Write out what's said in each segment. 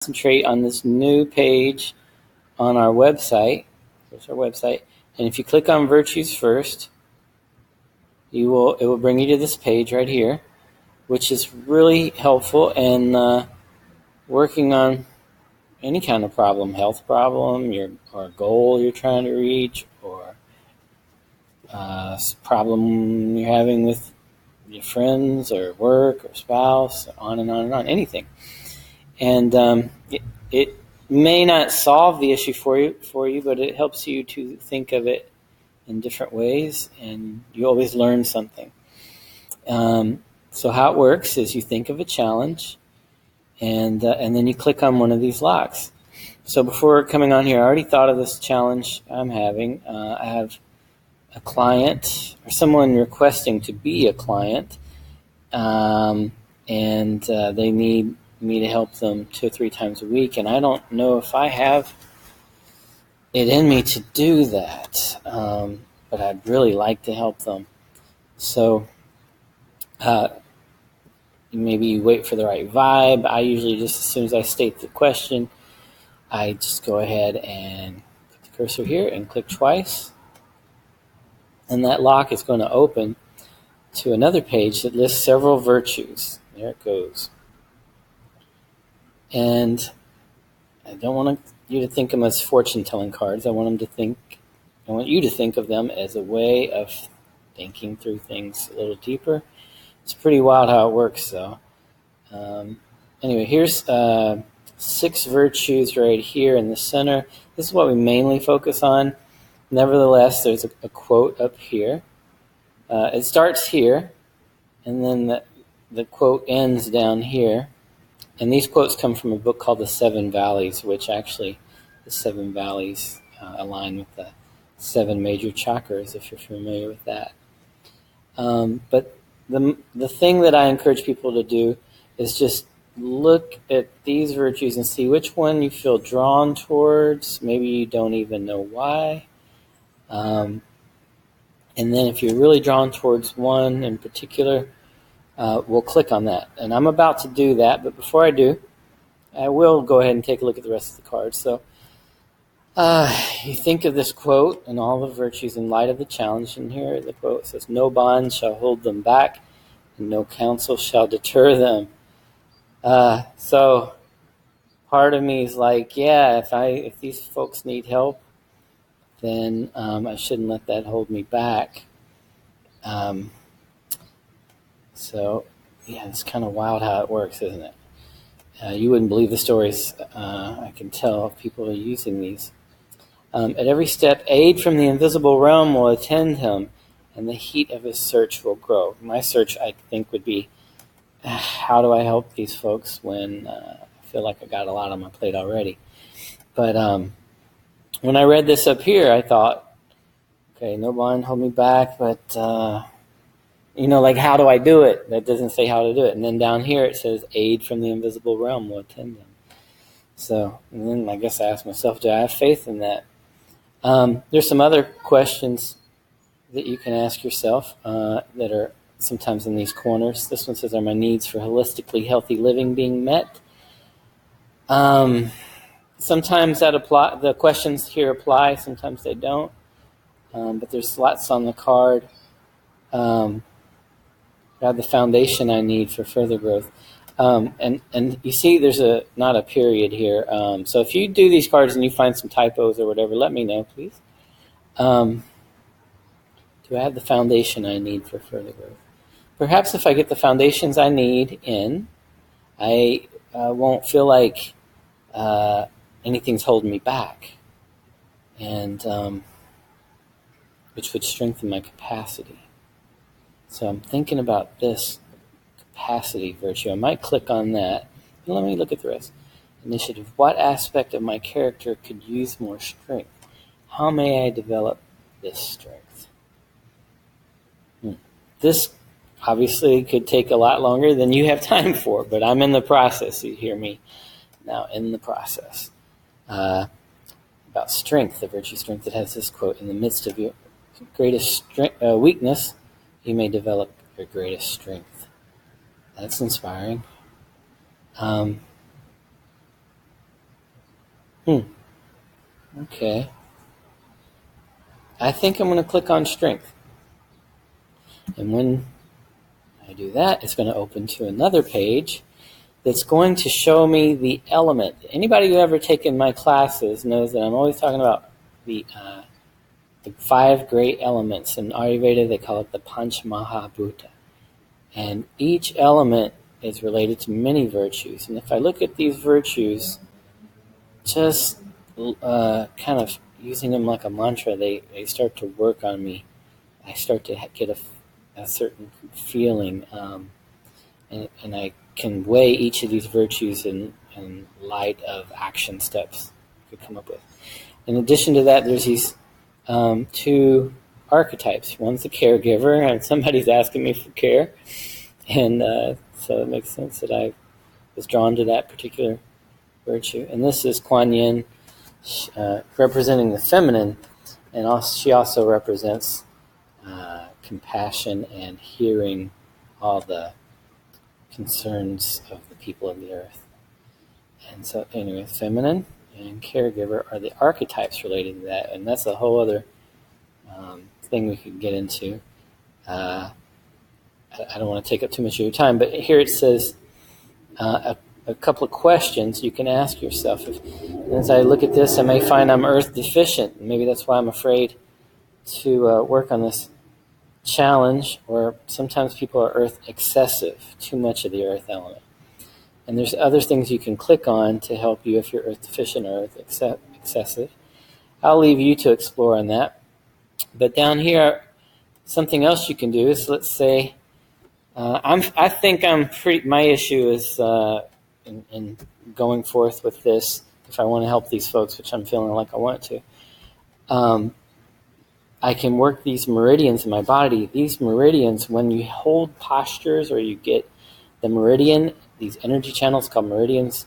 concentrate on this new page on our website. There's our website. And if you click on Virtues first, it will bring you to this page right here, which is really helpful in working on any kind of problem, health problem, or a goal you're trying to reach, or problem you're having with your friends or work or spouse, on and on and on, anything. And it may not solve the issue for you, but it helps you to think of it in different ways, and you always learn something. So how it works is you think of a challenge, and then you click on one of these locks. So before coming on here, I already thought of this challenge I'm having. I have a client or someone requesting to be a client, and they need me to help them 2 or 3 times a week, and I don't know if I have it in me to do that, but I'd really like to help them. So maybe you wait for the right vibe. I usually just, as soon as I state the question, I just go ahead and put the cursor here and click twice, and that lock is going to open to another page that lists several virtues. There it goes. And I don't want you to think of them as fortune-telling cards. I want you to think of them as a way of thinking through things a little deeper. It's pretty wild how it works, though. Anyway, here's 6 virtues right here in the center. This is what we mainly focus on. Nevertheless, there's a quote up here. It starts here, and then the quote ends down here. And these quotes come from a book called The 7 Valleys, which actually the 7 Valleys align with the 7 major chakras, if you're familiar with that. But the thing that I encourage people to do is just look at these virtues and see which one you feel drawn towards. Maybe you don't even know why. And then if you're really drawn towards one in particular, we'll click on that. And I'm about to do that, but before I do, I will go ahead and take a look at the rest of the cards. So you think of this quote and all the virtues in light of the challenge. And here the quote says, "No bond shall hold them back, and no counsel shall deter them." So part of me is like, yeah, if these folks need help, then I shouldn't let that hold me back. So, yeah, it's kind of wild how it works, isn't it? You wouldn't believe the stories I can tell of people using these. At every step, aid from the invisible realm will attend him, and the heat of his search will grow. My search, I think, would be, how do I help these folks when I feel like I got a lot on my plate already? But when I read this up here, I thought, okay, no bond hold me back, but... like, how do I do it? That doesn't say how to do it. And then down here it says, aid from the invisible realm will attend them. So, and then I guess I asked myself, do I have faith in that? There's some other questions that you can ask yourself that are sometimes in these corners. This one says, are my needs for holistically healthy living being met? Sometimes the questions here apply, sometimes they don't. But there's lots on the card. God, the foundation I need for further growth. And you see there's not a period here. So if you do these cards and you find some typos or whatever, let me know, please. Do I have the foundation I need for further growth? Perhaps if I get the foundations I need in, I won't feel like anything's holding me back, and which would strengthen my capacity. So I'm thinking about this capacity virtue. I might click on that. And let me look at the rest. Initiative. What aspect of my character could use more strength? How may I develop this strength? This obviously could take a lot longer than you have time for, but I'm in the process. You hear me now, in the process. About strength, the virtue strength that has this quote, in the midst of your greatest weakness, you may develop your greatest strength. That's inspiring. Okay. I think I'm going to click on strength. And when I do that, it's going to open to another page that's going to show me the element. Anybody who ever taken my classes knows that I'm always talking about the 5 great elements. In Ayurveda, they call it the Panchamahabhuta. And each element is related to many virtues. And if I look at these virtues, just kind of using them like a mantra, they start to work on me. I start to get a certain feeling, and I can weigh each of these virtues in light of action steps I could come up with. In addition to that, there's these 2 archetypes. One's the caregiver, and somebody's asking me for care, and so it makes sense that I was drawn to that particular virtue. And this is Kuan Yin, representing the feminine, and she also represents compassion and hearing all the concerns of the people of the earth. And so anyway, feminine and caregiver are the archetypes related to that, and that's a whole other thing we could get into. I don't want to take up too much of your time, but here it says a couple of questions you can ask yourself. As I look at this, I may find I'm earth deficient. Maybe that's why I'm afraid to work on this challenge, or sometimes people are earth excessive, too much of the earth element. And there's other things you can click on to help you if you're earth deficient or earth excessive. I'll leave you to explore on that. But down here, something else you can do is, let's say, I think my issue is in going forth with this, if I want to help these folks, which I'm feeling like I want to, I can work these meridians in my body. These meridians, when you hold postures or you get the meridian, these energy channels called meridians,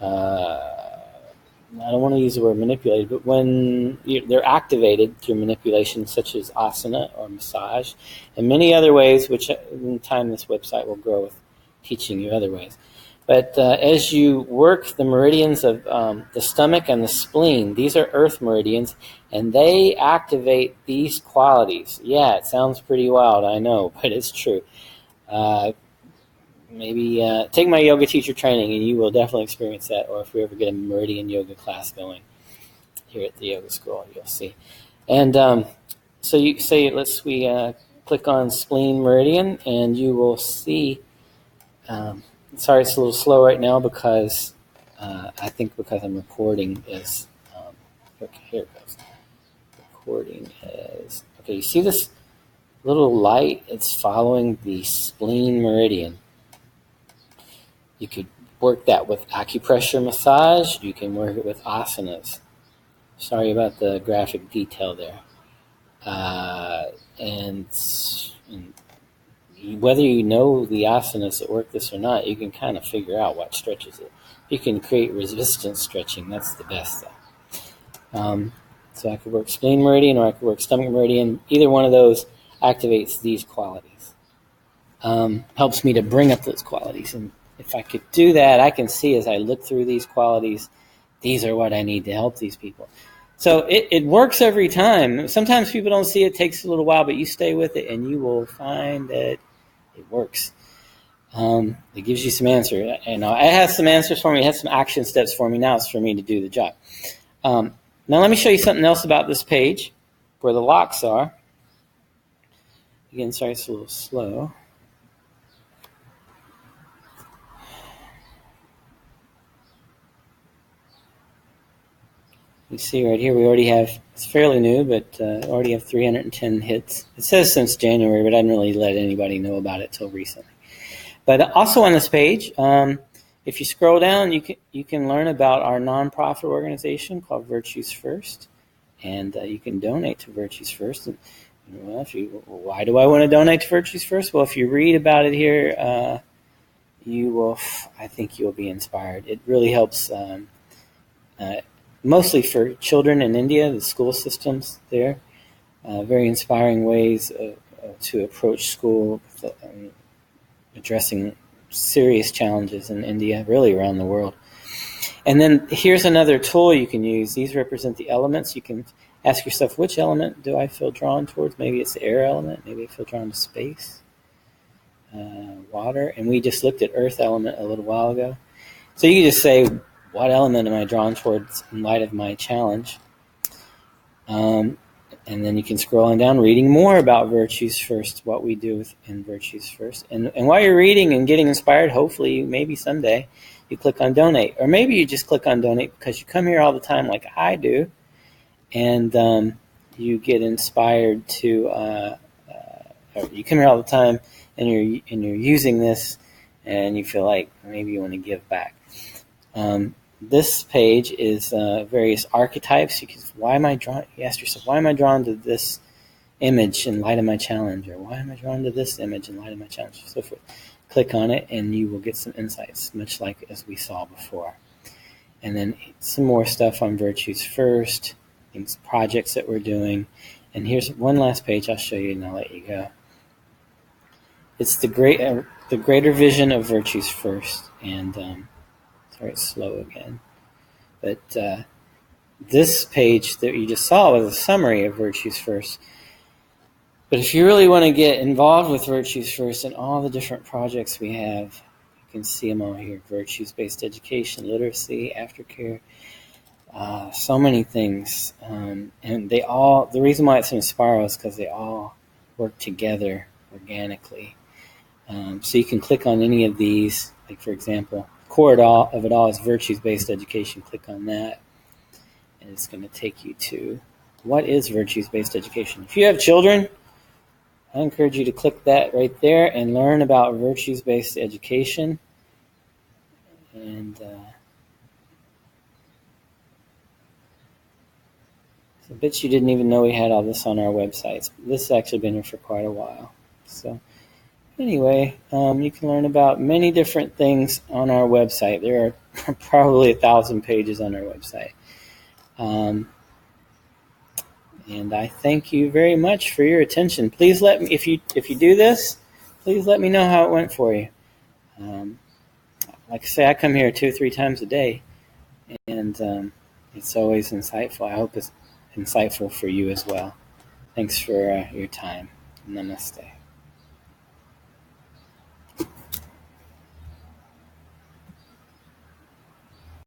I don't want to use the word manipulated, but when they're activated through manipulation, such as asana or massage, and many other ways, which in time this website will grow with teaching you other ways. But as you work the meridians of the stomach and the spleen, these are earth meridians, and they activate these qualities. Yeah, it sounds pretty wild, I know, but it's true. Maybe take my yoga teacher training, and you will definitely experience that. Or if we ever get a meridian yoga class going here at the yoga school, you'll see. And so you say, we click on spleen meridian, and you will see. Sorry, it's a little slow right now because I think because I'm recording is okay. Here it goes. Recording is okay. You see this little light? It's following the spleen meridian. You could work that with acupressure massage. You can work it with asanas. Sorry about the graphic detail there. And whether you know the asanas that work this or not, you can kind of figure out what stretches it. You can create resistance stretching. That's the best though. So I could work spleen meridian or I could work stomach meridian. Either one of those activates these qualities. Helps me to bring up those qualities. And if I could do that, I can see as I look through these qualities, these are what I need to help these people. So it works every time. Sometimes people don't see it. It takes a little while, but you stay with it and you will find that it works. It gives you some answers. And it has some answers for me. It has some action steps for me. Now it's for me to do the job. Now let me show you something else about this page where the locks are. Again, sorry, it's a little slow. You see right here, we already have, it's fairly new, but already have 310 hits. It says since January, but I didn't really let anybody know about it till recently. But also on this page, if you scroll down, you can learn about our nonprofit organization called Virtues First, and you can donate to Virtues First. And, well, why do I want to donate to Virtues First? Well, if you read about it here, I think you'll be inspired. It really helps. Mostly for children in India, the school systems there. Very inspiring ways to approach school, addressing serious challenges in India, really around the world. And then here's another tool you can use. These represent the elements. You can ask yourself, which element do I feel drawn towards? Maybe it's the air element. Maybe I feel drawn to space, water. And we just looked at earth element a little while ago. So you can just say, what element am I drawn towards in light of my challenge? And then you can scroll on down, reading more about Virtues First, what we do in Virtues First. And while you're reading and getting inspired, hopefully, maybe someday, you click on Donate. Or maybe you just click on Donate because you come here all the time like I do, and you get inspired to, you come here all the time and you're using this, and you feel like maybe you want to give back. This page is various archetypes. You ask yourself, why am I drawn to this image in light of my challenge? Or why am I drawn to this image in light of my challenge? And so forth. Click on it and you will get some insights, much like as we saw before. And then some more stuff on Virtues First, things, projects that we're doing. And here's one last page I'll show you and I'll let you go. It's the greater vision of Virtues First. And sorry, it's slow again. But this page that you just saw was a summary of Virtues First. But if you really want to get involved with Virtues First and all the different projects we have, you can see them all here. Virtues-based education, literacy, aftercare, so many things. And the reason why it's in a spiral is because they all work together organically. So you can click on any of these, like for example, core of it all is virtues-based education. Click on that, and it's going to take you to what is virtues-based education. If you have children, I encourage you to click that right there and learn about virtues-based education. And I bet you didn't even know we had all this on our websites. This has actually been here for quite a while. So anyway, you can learn about many different things on our website. There are probably 1,000 pages on our website. And I thank you very much for your attention. Please let me, if you do this, please let me know how it went for you. Like I say, I come here 2 or 3 times a day, and it's always insightful. I hope it's insightful for you as well. Thanks for your time. Namaste.